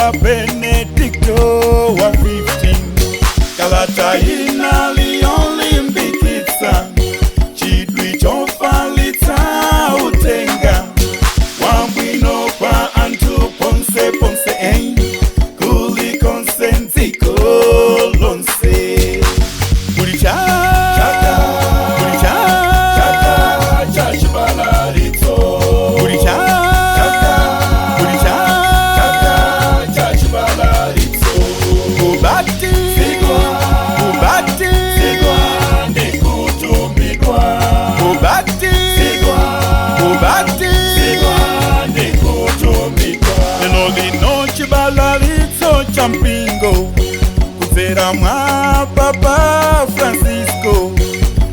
Papa Benedicto wa 15 kalata inaliolimbikitsa chidwi chofalitsa utenga wabwino kwa antu ponse ponse kulikonse nziko lonse. Chaka Cha Chibalalitso. Chaka Cha Chibalalitso. Sigwa ndikutumikwa. Sigwa ndikutumikwa. Lelo lino Chibalalitso cha mpingo kudzera mwa Papa Francisco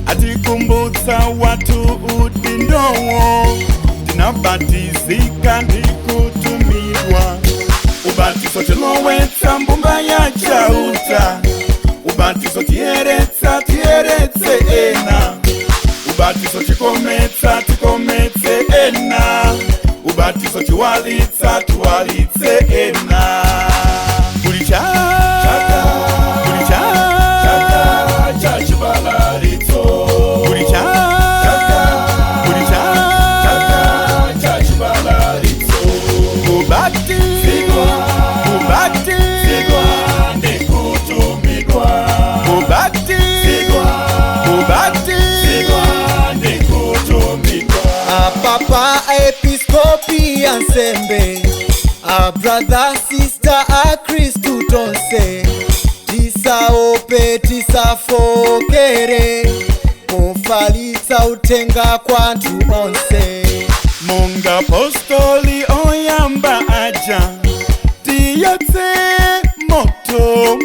atikumbutsa watu udindowo tinabatizika ndikutumidwa. Ubatizo tilowetsa mbumba ya chauta, ubatizo tieretse ena, ubatizo tikometse ena, ubatizo tiwalitse ena. Chaka Cha Chibalalitso. Chaka Cha Chibalalitso. Sigwa ndikutumikwa. Sigwa ndikutumikwa. Papa Episcopi Ansembe, brother sister Kristu tonse, tisaope tisafokere kufalitsa utenga kwantu onse. Monga apostoli oyamba aja tiyatse moto